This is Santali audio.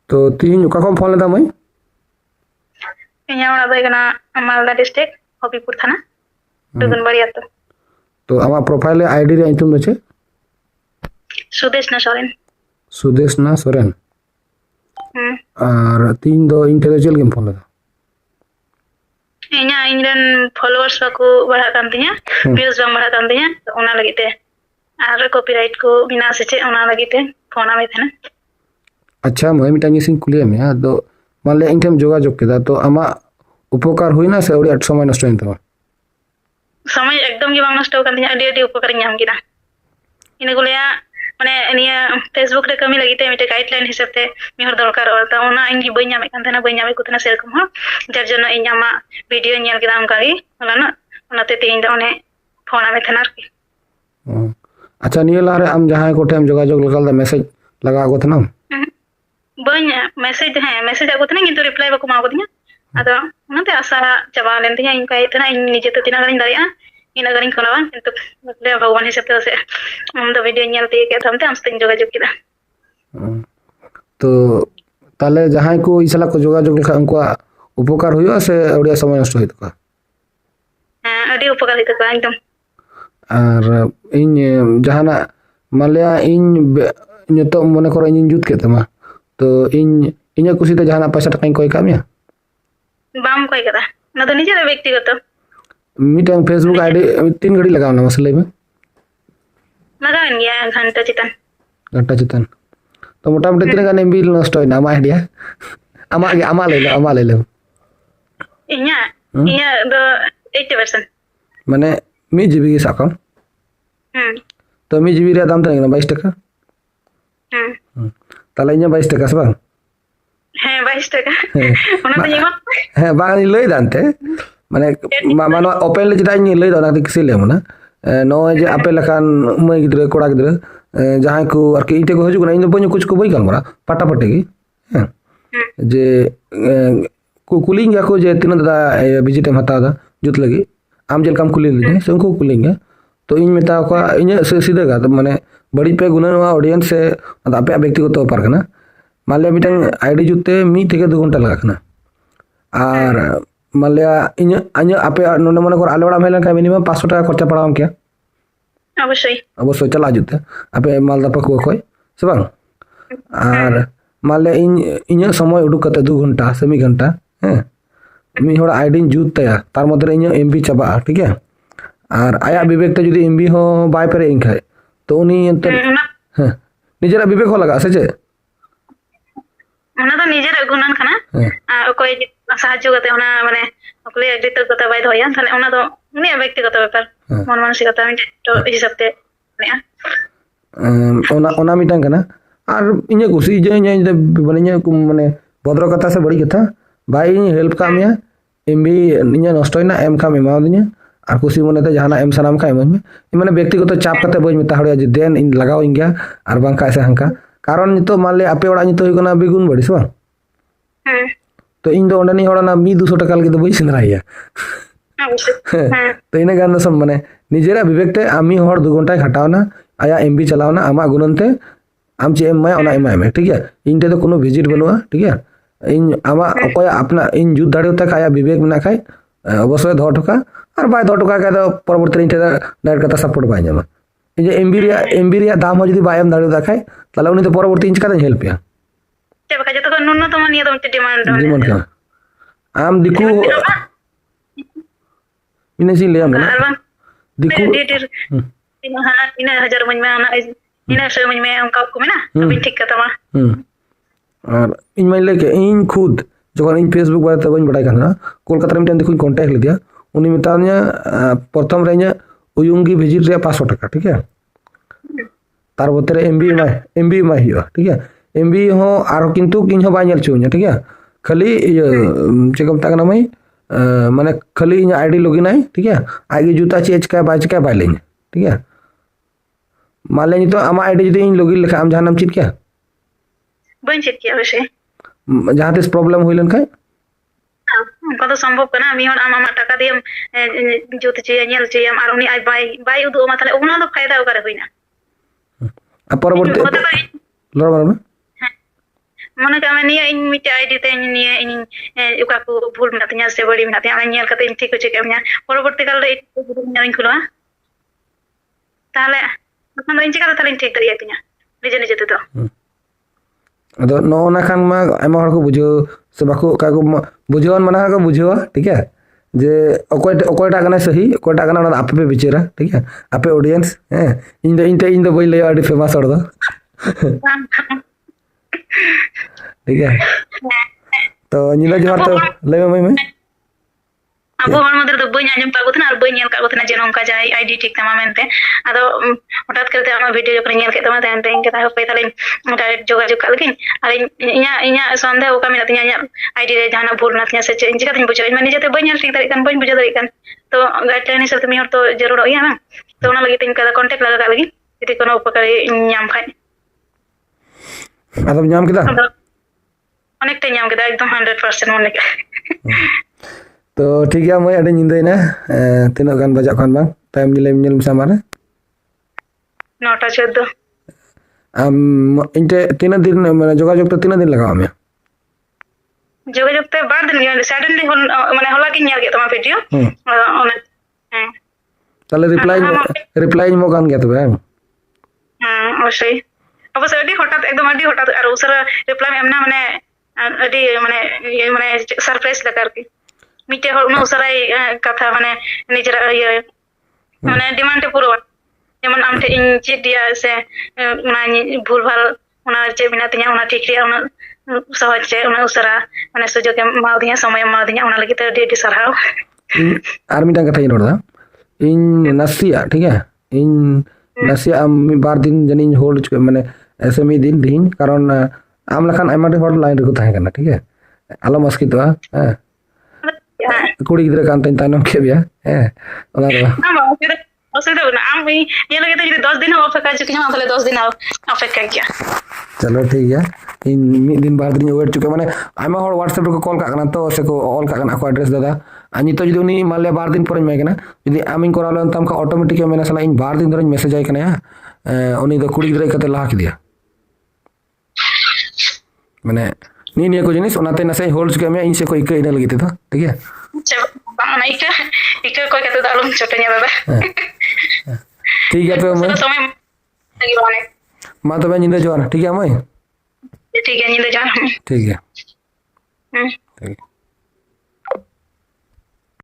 तो तीन का फोन लेदा मई मालदा डिस्ट्रिक्ट हबीपुर थाना डुगनबाड़ी आतो तो आमा प्रोफाइल आईडी रे तुम चे सुदेशना सोरेन सुदेशना सोरेन और तीन दो इन थे चल गेम फोन लेदा इनरन फॉलोअर्स को बढ़ा कान तिया व्यूज बम बढ़ा कान तिया तो ओना लगी ते आर कॉपीराइट को बिना से चे ओना लगी ते फोन में थे अच्छा मैं मिटांगी सिंह कुलिया में दो मान ले इनकेम जोगाजोग केदा तो आमा उपकार हुईना से ओडी 8 समय नष्ट होइन तमा समय एकदम गे बांग नष्ट कान तिया अडी अडी उपकार नाम किना इन गुलिया माने निया फेसबुक रे कमी लगी ते मिटे गाइडलाइन हिसाब ते मिहर दरकार और ओना इंगी बई नामे कान थना बई नामे को थना सेरकम हो जार जनो इन आमा वीडियो नेल केदा उनका गी होलाना ओनाते तेइन द ओने फोन में थना की अच्छा निया लारे आम जहां को टाइम जोगाजोग लगाल दा मैसेज लगा गो थना बई मैसेज है मैसेज आगो थना किंतु रिप्लाई बको मागो दिया अदो ओनाते आशा चाबा लेन दिया इनका इतना इन निजे तो तिना गरिन दारिया इन अगर इन कोलावा किंतु ले भगवान हिसाब से हम तो वीडियो नेल ते के थमते हमसे जोगाजोग किदा तो ताले जहां को इसला को जोगाजोग लखा उनको उपकार हुयो से ओडिया समय नष्ट होई तका हां अडी उपकार हित का एकदम और इन जहाना मालया इन तो मने करो इन जुत के तमा तो इन कुसी ते जहाना पैसा टका कोई कामिया बाम कोई कदा ना तो निजे व्यक्तिगत मीटिंग फेसबुक आईडी 3 घड़ी लगावना मसले में लगान गया घंटा चितन तो मोटामोटी तीन गाने एमबी नष्ट होइना आमा आइडिया आमा ले ले इnya इnya दो 80% माने मी जीबी की साकम तो मी जीबी रे दाम तने 22 टका ताले इnya 22 टका से बांग ᱦᱮᱸ 22 টাকা ওনা তো ইমা হ্যাঁ বাঙালি লই দানতে মানে মানো ওপেন লে যেটা লই দাও না কিসে লে মনা নয় যে আপে লাখান মই গিদ্রে কোড়া গিদ্রে जहां को और के इटे को हजू इन बन कुछ को बई गलमरा पाटा पटे की जे को कुलिंग को जे तीन दादा विजिट में हता दा जुत लगी आम जेल काम कुली ले से उनको कुलिंग तो इन मेता को इन सीधे का तो माने बड़ी पे गुना ऑडियंस से आपे व्यक्तिगत व्यापार करना मान लिया मिटन आईडी जुते मी থেকে 2 घंटा लगा करना और मान लिया इन आपे नोने मने कर आले बड़ा मेलन का मिनिमम 500 টাকা खर्चा पड़ाम क्या अवश्य चला जुते आपे मालदा पको कोई से बांग और माले इन समय उडुक कते 2 घंटा से 1 घंटा हैं मी होड़ा आईडी जुत तया तार मध्य इन एमबी चबा ठीक है और आया विवेक ते जदी एमबी हो बाय पेरे इन खाय तो उनी हैं निजेरा विवेक हो लगा से जे ओना तो निजेरा गुणन खाना आ कोई साहाय्य करते ओना माने ओकले एडिटर कता बाय धोया थाले ओना तो उनी व्यक्तिगत व्यापार मन मानसिकता तो हिसाब ते ओना मिटांग कना और इने कुसी जे बने माने भद्र कथा से बड़ी कथा भाई हेल्प कामिया एमबी इने नष्ट होइना एम खाम एमा दिने और कुसी मने ते जहाना एम सनाम खा एम माने व्यक्तिगत चाप कते बई मिता हड़िया जे देन इन लगाओ इंगा और बांका से हंका कारण तो मान ले आपे ओड़ा तो होइना बिगुन बड़ी सो तो इन दो ओंडनी होड़ा ना 200 टका लगे तो बई सिंदराइया तो इने गान सब माने निजेरा विवेक ते आमी हर 2 घंटा खटावना आया एमबी चलावना आमा गुणनते आम चे एम ओना एम ठीक है इन ते तो कोनो विजिट बनुआ ठीक है इन आमा अकोय अपना इन जुद दाड़े तक आया विवेक में ना खाय अवश्य 10 टका और बाय 10 टका का तो परवर्ती इन डायरेक्ट कता सपोर्ट बाय जामा इन एमबी रे दाम हो जदी बाय एम दाड़े दाखाय ताले उनी तो परवर्ती इन का हेल्प या ते बका जतो न्यूनतम निया तो डिमांड का आम दिकु इने सी ले आम ना दिकु इन हना इन 1000 मन में ना इन 100 मन में उनका को में ना अभी ठीक का तमा और इन मान ले के इन खुद जो इन फेसबुक बारे तो बन बड़ाई करना कोलकाता में देखो कांटेक्ट ले दिया उनी मितानिया प्रथम रेኛ उयुंगी विजिट रे 500 टका ठीक है तार बतरे एमबी में हियो ठीक है एमबी हो आरो किंतु किन हो बाय नेल चुnya ठीक है खाली चेकम तक ना मई माने खाली इन आईडी लॉगिन आई ठीक है आगे जूता चेंज का बाय लेंगे ठीक है मान ले तो आमा आईडी जदी इन लॉगिन लेखा आम जहां चित क्या बन चित क्या वैसे जहां तेस प्रॉब्लम होइलन खाय उनका तो संभव करना मी और आमा टाका दियम जोत चे नेल चे आर उनी आई बाय उदो मा ताले ओना तो फायदा ओकरे होइना परवर्ती लड़ मारना मने का मैं निया इन मिटे आईडी ते निया इन उका को भूल में तኛ से बड़ी में तኛ nyel kata इन ठीक हो चेक में परवर्ती काल रे इन खुला ताले मतलब इन चिका ताले इन ठीक दरिया तኛ निजे निजे ते तो अदो नो ना खान मा आयमा हर को बुझो से बाको का को बुझोन मना को बुझो ठीक है जे अकोयटा कना सही अकोयटा कना ना आपे पे बिचरा ठीक है आपे ऑडियंस हैं इन दो बोल ले आडी फेमस और दो ठीक है तो निला जोहार तो ले में अब हर मदर तो बई आंजम पागो थना और बई नेल कागो थना जे नोंका जाय आईडी ठीक तमा मेनते आदो हठात करते आमा वीडियो जब नेल के तमा तेनते इनके ता पे ताले डायरेक्ट जोगाजोग कालकिन और इnya संदेह ओका मेना तिnya इnya आईडी रे जाना भूल ना तिnya से इन चिका तिन बुझा माने जते बई नेल ठीक दारी kan बई बुझा दारी kan तो गाइडलाइन हिसाब से मिहर तो जरूर हो ना तो ना लगी तिन का कांटेक्ट लगा का लगी यदि कोनो उपकार ᱧᱟᱢ खाय अदम नाम किदा अनेकटा ᱧᱟᱢ केदा एकदम 100% मने तो ठीक है मैं अडे निंदा ना तीना गान बजा खान बांग टाइम निले मिल सामार 9:14 इनते तीना दिन माने जोगाजोग तो तीना दिन लगाओ मैं जोगाजोग ते बाद दिन सडनली माने होला की नेल के तमा वीडियो ओने ताले रिप्लाई मो गान गया तो बे अवश्य अवश्य अडी हठात और उसरा रिप्लाई एमना माने अडी माने सरप्राइज लगा करके मिटे हर उना उसरा कथा माने निजरा ये माने डिमांड ते पूरा जेमन आम थे इन चेक दिया से उना भूल भाल उना चे बिना तिया उना ठीक रिया उना सहज चे उना उसरा माने सुजोग मा दिया समय मा दिया उना लगी ते डी सरहाव आर मिटा कथा इन रोदा इन नसिया ठीक है इन नसिया आम बार दिन जनी होल्ड चुके माने ऐसे मी दिन दिन कारण आम लखान आयमा दे हॉट लाइन रे को थाहे करना ठीक है आलो मस्की तो हां कुड़ी गिदरा कान तन तानम के बिया ओना रो असुविधा ना आम ये लगे तो 10 दिन अपेक्षा चुके हम ताले 10 दिन अपेक्षा किया चलो ठीक है इन मी दिन बार दिन वेट चुके माने आयमा हॉट व्हाट्सएप रे कॉल का करना तो से को ऑल का करना को एड्रेस दादा अनि तो जदि उनी माले बार दिन पर मैं केना जदि आमिन करालो तम का ऑटोमेटिक मेना सला इन बार दिन धरन मैसेज आय कना उनी तो कुड़ी गिदरा कते लाख दिया माने नी को जिनिस ओनाते नसे होल्ड चुके मैं इनसे कोई के लगी तो ठीक है बांग इका कोई कते दालम छोटnya दादा ठीक है तो मैं समय लगी बाने मा तो मैं निंदा जोना ठीक है मैं ठीक है निंदा जान ठीक है